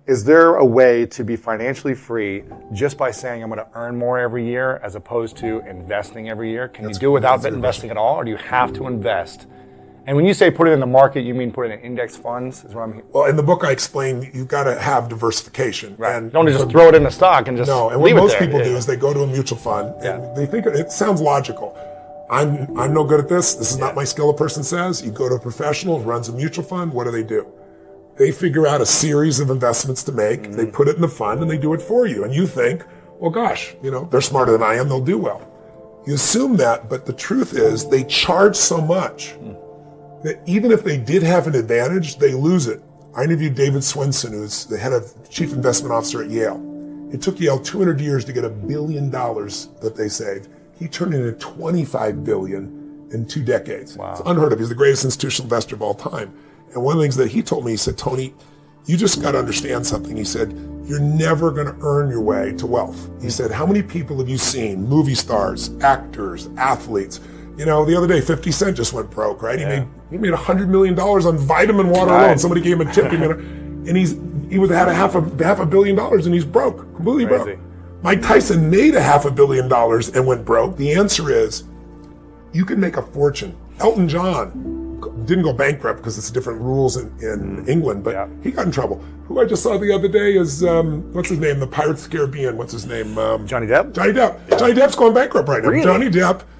Is there a way to be financially free just by saying I'm going to earn more every year as opposed to investing every year? Can you do it without investing at all, or do you have to invest? And when you say put it in the market, you mean put it in index funds? Is what I'm hearing. Well, in the book I explain you've got to have diversification. Right. And don't just throw it in a stock and just no. And leave what it most there. people do is they go to a mutual fund and they think it sounds logical. I'm no good at this. This is not my skill, a person says. You go to a professional who runs a mutual fund. What do? They figure out a series of investments to make. Mm-hmm. They put it in the fund and they do it for you. And you think, well, gosh, they're smarter than I am. They'll do well. You assume that, but the truth is they charge so much that even if they did have an advantage, they lose it. I interviewed David Swenson, who's the head of chief investment officer at Yale. It took Yale 200 years to get $1 billion that they saved. He turned it into $25 billion in 2 decades. Wow. It's unheard of. He's the greatest institutional investor of all time. And one of the things that he told me, he said, Tony, you just got to understand something. He said, you're never going to earn your way to wealth. He said, how many people have you seen, movie stars, actors, athletes? The other day, 50 Cent just went broke, right? Yeah. He made $100 million on vitamin water alone. Somebody gave him a tip, and he had half a billion dollars, and he's broke, completely broke. Mike Tyson made $500 million and went broke. The answer is, you can make a fortune. Elton John didn't go bankrupt because it's different rules in England, but he got in trouble. Who I just saw the other day is, what's his name? The Pirates of the Caribbean. What's his name? Johnny Depp? Johnny Depp. Yeah. Johnny Depp's going bankrupt right now. Really?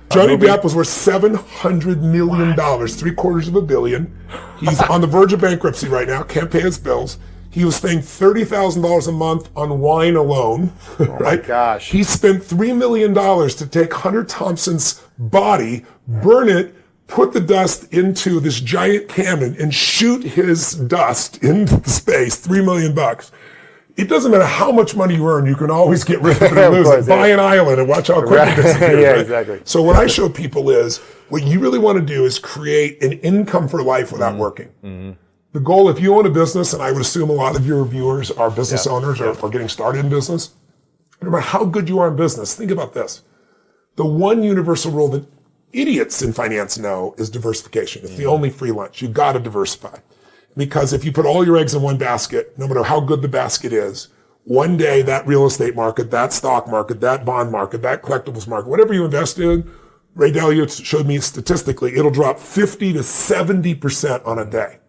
Johnny Depp was worth $700 million, $750 million. He's on the verge of bankruptcy right now, can't pay his bills. He was paying $30,000 a month on wine alone, right? My gosh. He spent $3 million to take Hunter Thompson's body, burn it, put the dust into this giant cannon and shoot his dust into space, $3 million. It doesn't matter how much money you earn, you can always get rid of it and lose it. Buy an island and watch how quick it disappears. Yeah, right? exactly. So what I show people is, what you really want to do is create an income for life without working. Mm-hmm. The goal, if you own a business, and I would assume a lot of your viewers are business owners or getting started in business, no matter how good you are in business, think about this. The one universal rule that idiots in finance know is diversification. It's the only free lunch. You got to diversify. Because if you put all your eggs in one basket, no matter how good the basket is, one day that real estate market, that stock market, that bond market, that collectibles market, whatever you invest in, Ray Dalio showed me statistically, it'll drop 50 to 70% on a day.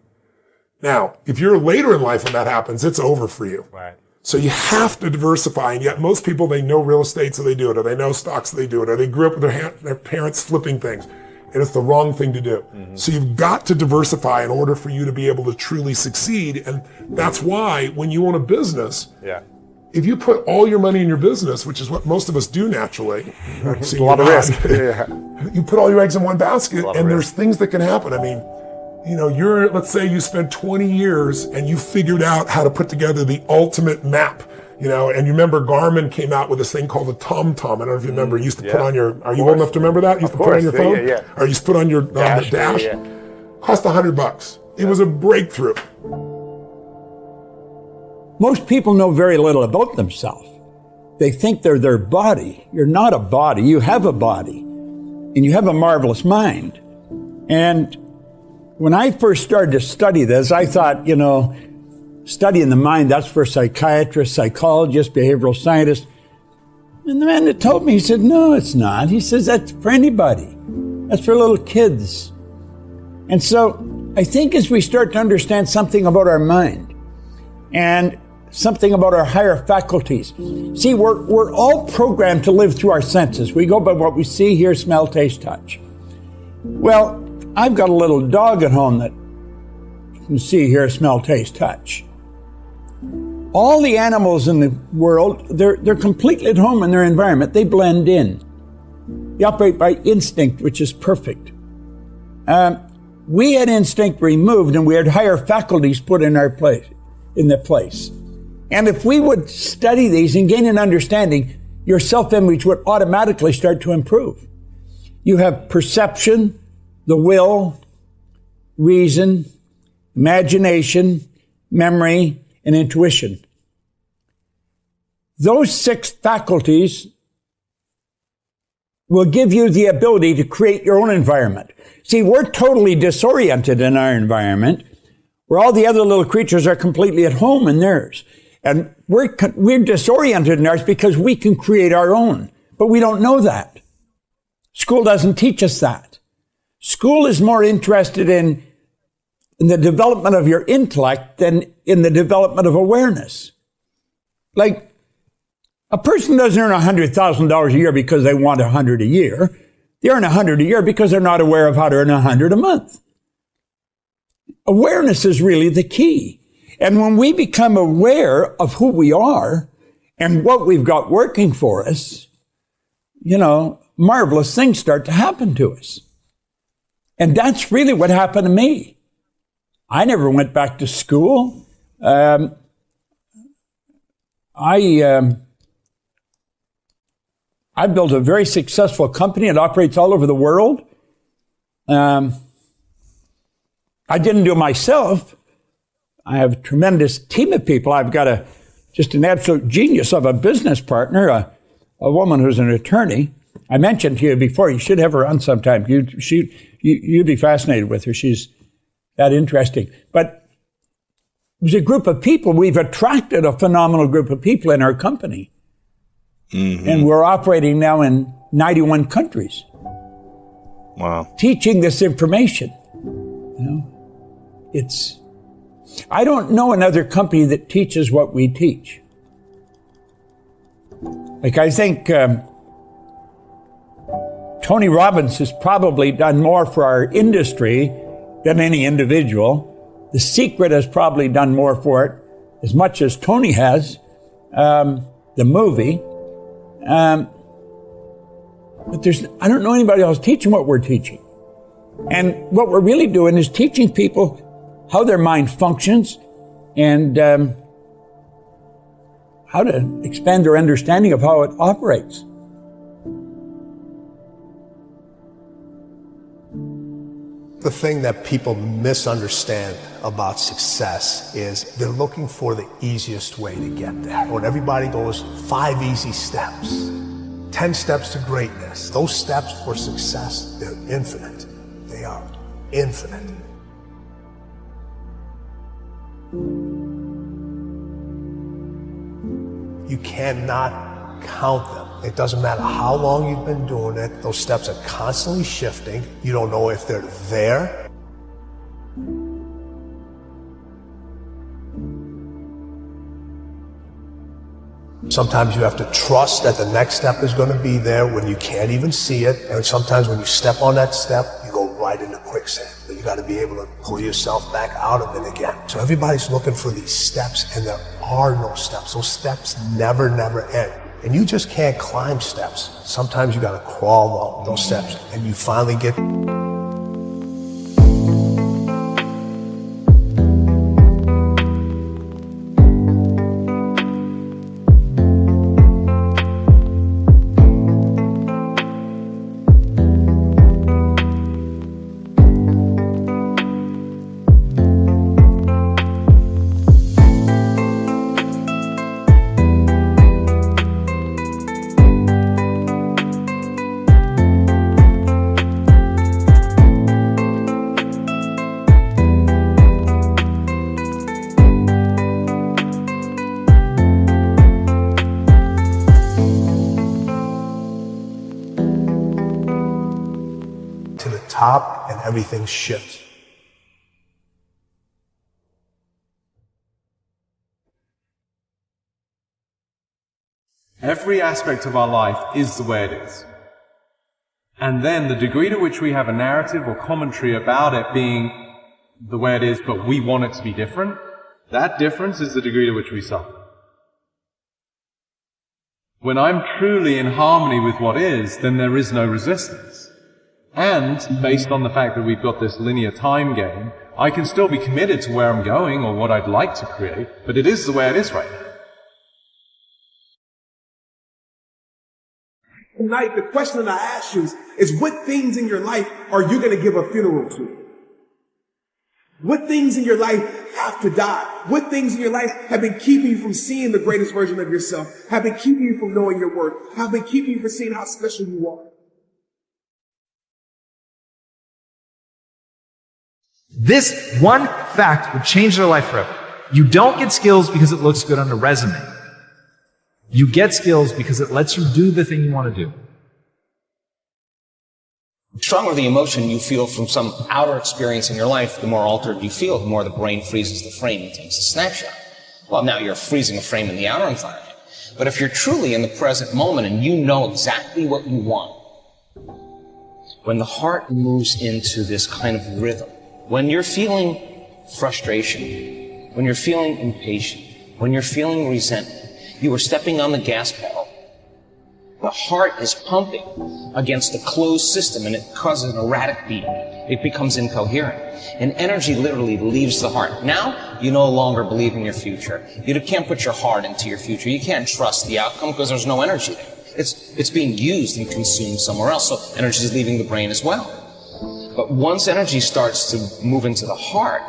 Now, if you're later in life when that happens, it's over for you. Right. So you have to diversify, and yet most people, they know real estate, so they do it, or they know stocks, so they do it, or they grew up with their parents flipping things, and it's the wrong thing to do. Mm-hmm. So you've got to diversify in order for you to be able to truly succeed, and that's why when you own a business, if you put all your money in your business, which is what most of us do naturally, it's a lot of risk. You put all your eggs in one basket, and there's things that can happen. I mean, let's say you spent 20 years and you figured out how to put together the ultimate map, and you remember Garmin came out with this thing called the TomTom. I don't know if you remember, you used to put on are you old enough to remember that? You used to put on your phone? Or you used to put on your dash. Cost $100. It was a breakthrough. Most people know very little about themselves. They think they're their body. You're not a body. You have a body. And you have a marvelous mind. And when I first started to study this, I thought, studying the mind, that's for psychiatrists, psychologists, behavioral scientists. And the man that told me, he said, no, it's not. He says, that's for anybody. That's for little kids. And so I think as we start to understand something about our mind and something about our higher faculties, see, we're all programmed to live through our senses. We go by what we see, hear, smell, taste, touch. Well, I've got a little dog at home that can see, hear, smell, taste, touch. All the animals in the world, they're completely at home in their environment. They blend in. They operate by instinct, which is perfect. We had instinct removed, and we had higher faculties put in their place. And if we would study these and gain an understanding, your self-image would automatically start to improve. You have perception, the will, reason, imagination, memory, and intuition. Those 6 faculties will give you the ability to create your own environment. See, we're totally disoriented in our environment, where all the other little creatures are completely at home in theirs. And we're disoriented in ours because we can create our own, but we don't know that. School doesn't teach us that. School is more interested in the development of your intellect than in the development of awareness. Like, a person doesn't earn $100,000 a year because they want 100 a year. They earn 100 a year because they're not aware of how to earn 100 a month. Awareness is really the key. And when we become aware of who we are and what we've got working for us, marvelous things start to happen to us. And that's really what happened to me. I never went back to school. I built a very successful company. It operates all over the world. I didn't do it myself. I have a tremendous team of people. I've got just an absolute genius of a business partner, a woman who's an attorney. I mentioned to you before, you should have her on sometime. You'd be fascinated with her. She's that interesting. But it was a group of people. We've attracted a phenomenal group of people in our company. Mm-hmm. And we're operating now in 91 countries. Wow. Teaching this information. I don't know another company that teaches what we teach. Like, I think Tony Robbins has probably done more for our industry than any individual. The Secret has probably done more for it, as much as Tony has, the movie. But I don't know anybody else teaching what we're teaching. And what we're really doing is teaching people how their mind functions and how to expand their understanding of how it operates. The thing that people misunderstand about success is they're looking for the easiest way to get there. When everybody goes 5 easy steps, 10 steps to greatness, those steps for success, they're infinite. They are infinite. You cannot count them. It doesn't matter how long you've been doing it. Those steps are constantly shifting. You don't know if they're there. Sometimes you have to trust that the next step is going to be there when you can't even see it. And sometimes when you step on that step, you go right into quicksand. But you got to be able to pull yourself back out of it again. So everybody's looking for these steps, and there are no steps. Those steps never end. And you just can't climb steps. Sometimes you got to crawl those steps, and you finally get. Top and everything shifts. Every aspect of our life is the way it is. And then the degree to which we have a narrative or commentary about it being the way it is, but we want it to be different, that difference is the degree to which we suffer. When I'm truly in harmony with what is, then there is no resistance. And based on the fact that we've got this linear time game, I can still be committed to where I'm going or what I'd like to create, but it is the way it is right now. Tonight, the question that I ask you is what things in your life are you going to give a funeral to? What things in your life have to die? What things in your life have been keeping you from seeing the greatest version of yourself? Have been keeping you from knowing your worth? Have been keeping you from seeing how special you are? This one fact would change their life forever. You don't get skills because it looks good on a resume. You get skills because it lets you do the thing you want to do. The stronger the emotion you feel from some outer experience in your life, the more altered you feel, the more the brain freezes the frame and takes a snapshot. Well, now you're freezing a frame in the outer environment. But if you're truly in the present moment and you know exactly what you want, when the heart moves into this kind of rhythm, when you're feeling frustration, when you're feeling impatient, when you're feeling resentment, you are stepping on the gas pedal. The heart is pumping against a closed system and it causes an erratic beating. It becomes incoherent. And energy literally leaves the heart. Now, you no longer believe in your future. You can't put your heart into your future. You can't trust the outcome because there's no energy there. It's being used and consumed somewhere else, so energy is leaving the brain as well. But once energy starts to move into the heart,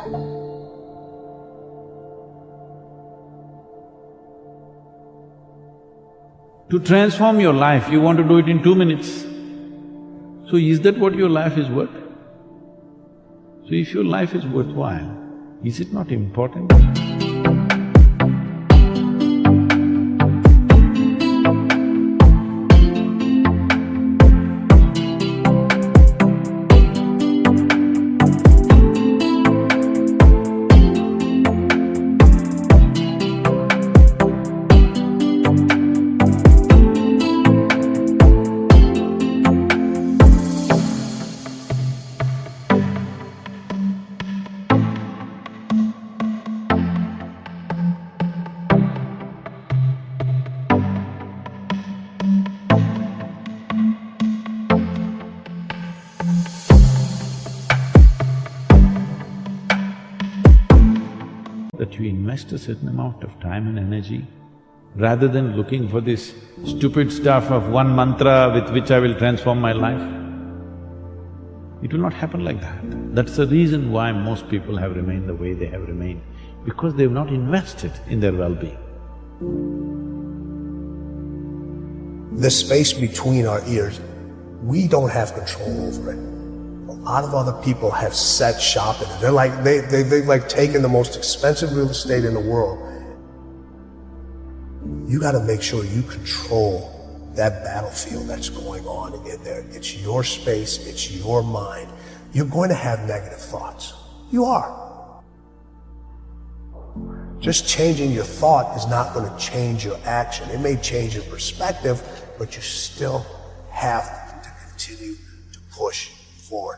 to transform your life, you want to do it in 2 minutes. So is that what your life is worth? So if your life is worthwhile, is it not important? That you invest a certain amount of time and energy, rather than looking for this stupid stuff of one mantra with which I will transform my life. It will not happen like that. That's the reason why most people have remained the way they have remained, because they've not invested in their well-being. The space between our ears, we don't have control over it. A lot of other people have set shop in it. They're like, they've like taken the most expensive real estate in the world. You gotta make sure you control that battlefield that's going on in there. It's your space, it's your mind. You're going to have negative thoughts. You are. Just changing your thought is not gonna change your action. It may change your perspective, but you still have to continue to push forward.